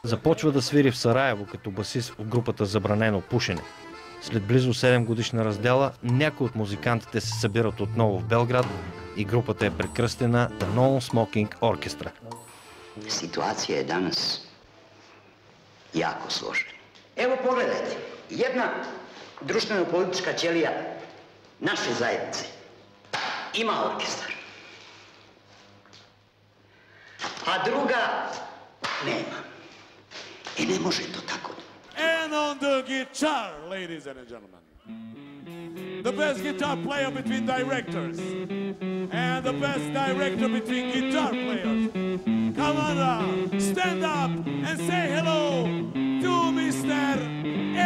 Започва да свири в Сараево като басист в групата Забранено пушене. След близо 7 годишна раздяла, някои от музикантите се събират отново в Белград и групата е прекръстена The Non-Smoking Orchestra. Situacija je danas jako složena. Evo pogledajte, jedna društveno-politička ćelija naše zajednice ima orkestar, a druga nema. I ne može to tako. And on the guitar, ladies and gentlemen, the best guitar player between directors and the best director between guitar players. Come on now, stand up and say hello to Mr.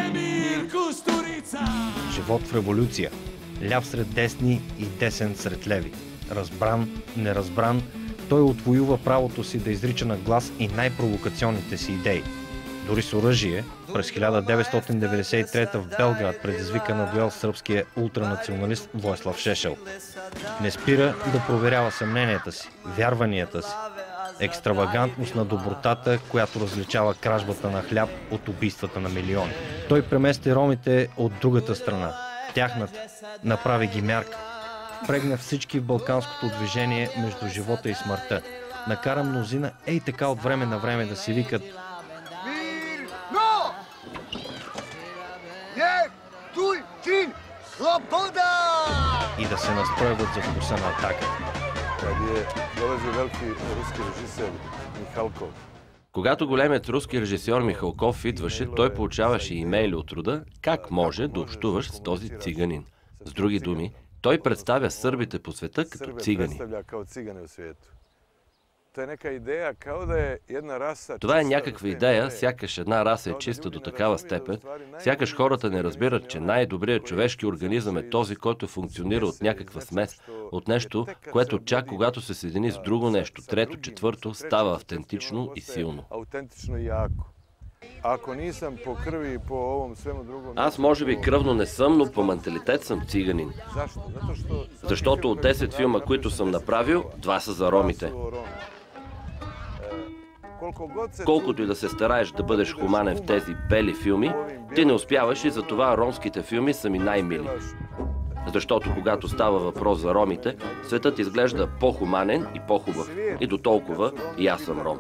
Emir Kusturica. Живот в революция. Ляв сред десни и десен сред леви. Разбран, неразбран, той отвоюва правото си да изрича на глас и най-провокационните си идеи. Дори с оръжие, през 1993 в Белград предизвика на дуел сръбския ултранационалист Воислав Шешел. Не спира да проверява съмненията си, вярванията си. Екстравагантност на добротата, която различава кражбата на хляб от убийствата на милиони. Той премести ромите от другата страна, тяхната, направи ги мярка. Впрегна всички в балканското движение между живота и смъртта. Накара мнозина ей така от време на време да си викат и да се настройват за вкуса на атака. Когато големият руски режисьор Михалков идваше, той получаваше имейли от рода как може да общуваш с този циганин. С други думи, той представя сърбите по света като цигани. Това е някаква идея, сякаш една раса е чиста до такава степен, сякаш хората не разбират, че най-добрият човешки организъм е този, който функционира от някаква смес, от нещо, което чак когато се съедини с друго нещо, трето, четвърто, става автентично и силно. Аз може би кръвно не съм, но по менталитет съм циганин. Защото от 10 филма, които съм направил, 2 са за ромите. Колкото и да се стараеш да бъдеш хуманен в тези бели филми, ти не успяваш и затова ромските филми са ми най-мили. Защото когато става въпрос за ромите, светът изглежда по-хуманен и по-хубав. И до толкова и аз съм ром.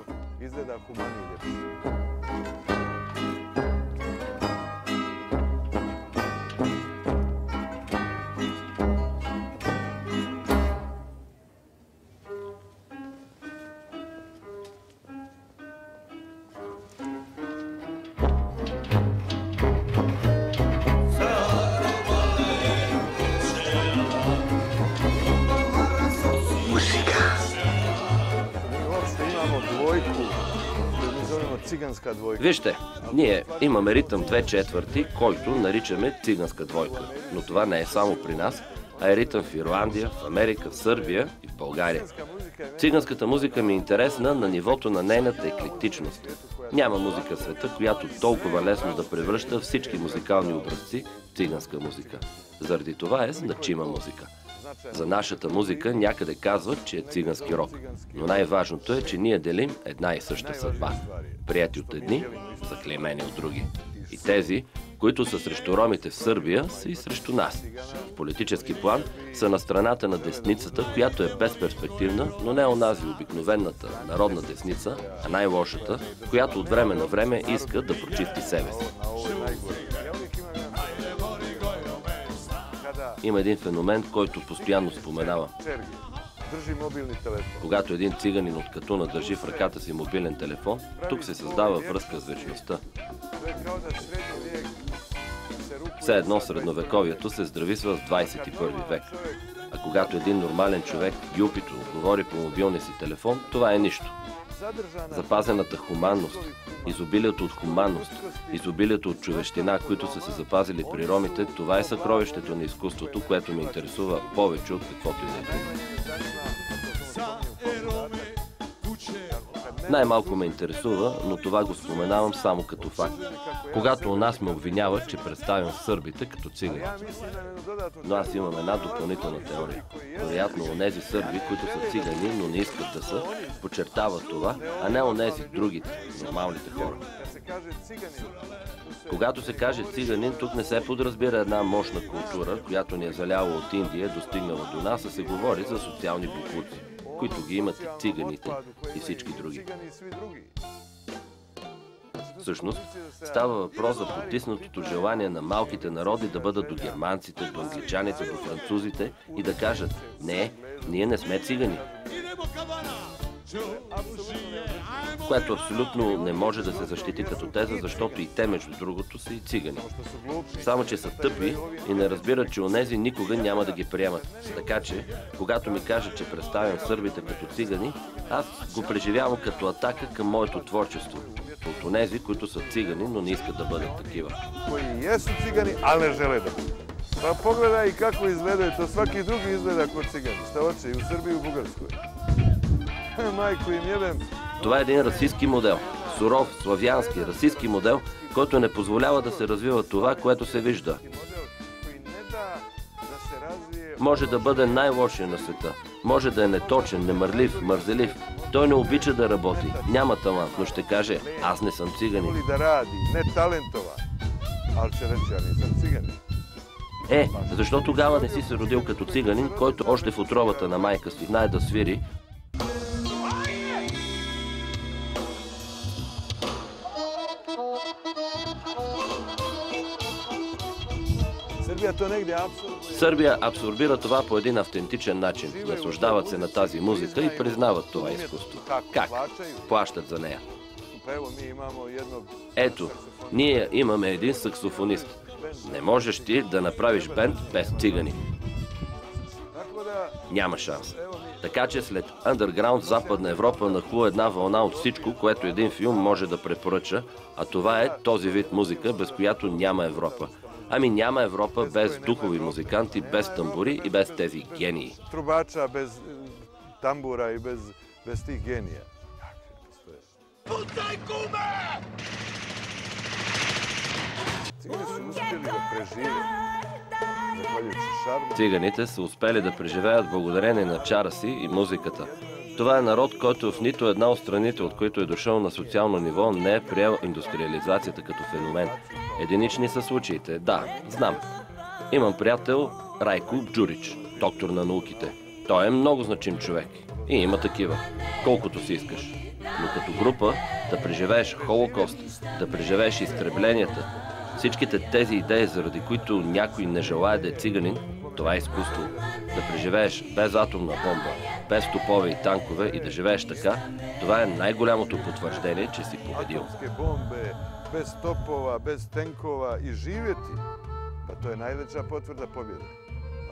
Вижте, ние имаме ритъм 2/4, който наричаме циганска двойка. Но това не е само при нас, а е ритъм в Ирландия, в Америка, в Сърбия и в България. Циганската музика ми е интересна на нивото на нейната еклектичност. Няма музика в света, която толкова лесно да превръща всички музикални образци в циганска музика. Заради това е значима музика. За нашата музика някъде казват, че е цигански рок. Но най-важното е, че ние делим една и съща съдба. Прияти от едни, заклеймени от други. И тези, които са срещу ромите в Сърбия, са и срещу нас. В политически план са на страната на десницата, която е безперспективна, но не онази обикновената народна десница, а най-лошата, която от време на време иска да прочисти себе си. Има един феномен, който постоянно споменавам. Когато един циганин от Катуна държи в ръката си мобилен телефон, тук се създава връзка с вечността. Все едно средновековието се здрависва в 21 век. А когато един нормален човек, юпито, говори по мобилния си телефон, това е нищо. Запазената хуманност, изобилието от хуманност, изобилието от човещина, които са се запазили при ромите, това е съкровището на изкуството, което ме интересува повече от каквото и да е. Най-малко ме интересува, но това го споменавам само като факт. Когато у нас ме обвиняват, че представям сърбите като цигани. Но аз имам една допълнителна теория. Вероятно, онези сърби, които са цигани, но не искат да са, подчертават това, а не онези другите, нормалните хора. Когато се каже циганин, тук не се подразбира една мощна култура, която ни е заляла от Индия, достигнала до нас, а се говори за социални боклуци, които ги имат и циганите, и всички други. Всъщност, става въпрос за потиснатото желание на малките народи да бъдат до германците, до англичаните, до французите и да кажат: не, ние не сме цигани. Което абсолютно не може да се защити като теза, защото и те, между другото, са и цигани. Само че са тъпи и не разбират, че онези никога няма да ги приемат. Така че, когато ми кажат, че представям сърбите като цигани, аз го преживявам като атака към моето творчество. От онези, които са цигани, но не искат да бъдат такива. Кои есу цигани, ali ne žele da budu. Pa pogledaj i kako izgledaju, to svaki drugi izgleda kao cigani. Šta hoće, i u Srbiji i u Bugarskoj. Майко им ебем. Това е един расистски модел. Суров, славянски, расистски модел, който не позволява да се развива това, което се вижда. Може да бъде най-лошия на света. Може да е неточен, немърлив, мързелив. Той не обича да работи. Няма талант, но ще каже: аз не съм циганин. Да ради, не талентова. Ал ще рече: аз не съм циганин. Защо тогава не си се родил като циганин, който още в утробата на майка си знае да свири? Сърбия абсорбира това по един автентичен начин. Наслаждават се на тази музика и признават това изкуство. Как? Плащат за нея. Ето, ние имаме един саксофонист. Не можеш ти да направиш бенд без цигани. Няма шанс. Така че след Underground в Западна Европа нахлу една вълна от всичко, което един филм може да препоръча, а това е този вид музика, без която няма Европа. Ами няма Европа без духови музиканти, без тамбури и без тези гении. Трубача без тамбура и без тих гения. Путай гуме! Цигани са успели да преживеят. Циганите са успели да преживеят благодарение на чара си и музиката. Това е народ, който в нито една от страните, от които е дошъл на социално ниво, не е приел индустриализацията като феномен. Единични са случаите, да, знам. Имам приятел Райко Джурич, доктор на науките. Той е много значим човек. И има такива, колкото си искаш. Но като група да преживееш Холокост, да преживееш изтребленията, всичките тези идеи, заради които някой не желае да е циганин, това е изкуство. Да преживееш без атомна бомба, без топове и танкове и да живееш така, това е най-голямото потвърждение, че си победил. Без топова, без тенкова и живети, pa to je najveća potvrda pobjede.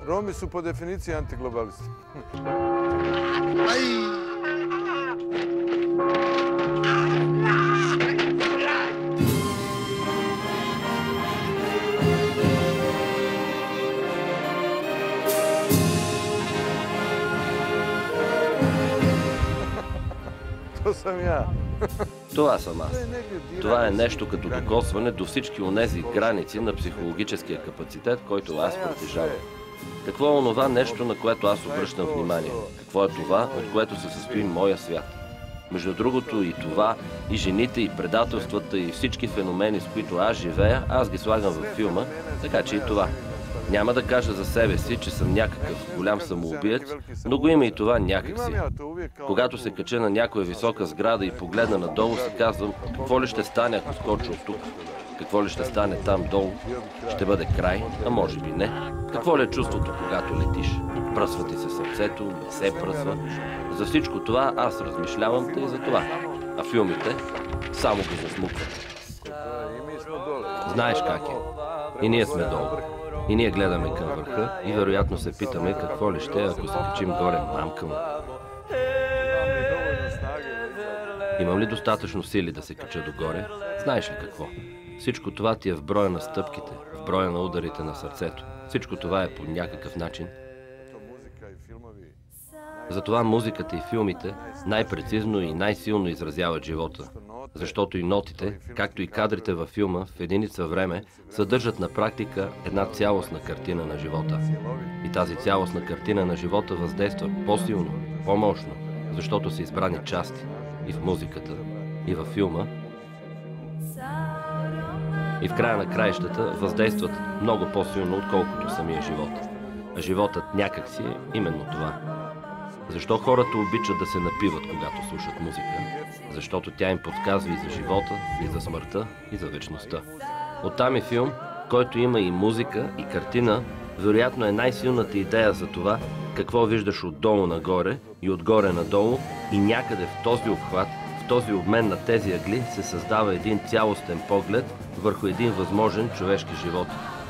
Romi su po definiciji antiglobalisti. To sam ja. Това съм аз. Това е нещо като докосване до всички онези граници на психологическия капацитет, който аз притежавам. Какво е онова нещо, на което аз обръщам внимание? Какво е това, от което се състои моя свят? Между другото и това, и жените, и предателствата, и всички феномени, с които аз живея, аз ги слагам във филма, така че и това. Няма да кажа за себе си, че съм някакъв голям самоубиец, но го има и това някакси. Когато се кача на някоя висока сграда и погледна надолу, си казвам: какво ли ще стане, ако скоча от тук? Какво ли ще стане там долу? Ще бъде край, а може би не. Какво ли е чувството, когато летиш? Пръсва ти се сърцето, не се пръсва. За всичко това аз размишлявам и за това. А филмите само го засмукват. Знаеш как е. И ние сме долу. И ние гледаме към върха и вероятно се питаме какво ли ще, ако се качим горе, мамка му. Имам ли достатъчно сили да се кача догоре? Знаеш ли какво? Всичко това ти е в броя на стъпките, в броя на ударите на сърцето. Всичко това е по някакъв начин Затова музиката и филмите най-прецизно и най-силно изразяват живота. Защото и нотите, както и кадрите във филма в единица време, съдържат на практика една цялостна картина на живота. И тази цялостна картина на живота въздейства по-силно, по-мощно, защото са избрани части и в музиката, и във филма, и в края на краищата въздействат много по-силно, отколкото самия живот. А животът някак си е именно това. Защо хората обичат да се напиват, когато слушат музика? Защото тя им подсказва и за живота, и за смъртта, и за вечността. Оттам е филм, който има и музика, и картина, вероятно е най-силната идея за това, какво виждаш отдолу нагоре и отгоре надолу, и някъде в този обхват, в този обмен на тези ъгли се създава един цялостен поглед върху един възможен човешки живот.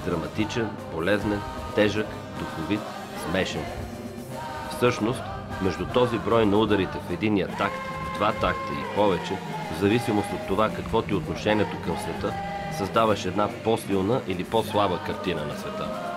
Драматичен, полезен, тежък, духовит, смешен. Всъщност, между този брой на ударите в единия такт, в два такта и повече, в зависимост от това какво ти е отношението към света, създаваш една по-силна или по-слаба картина на света.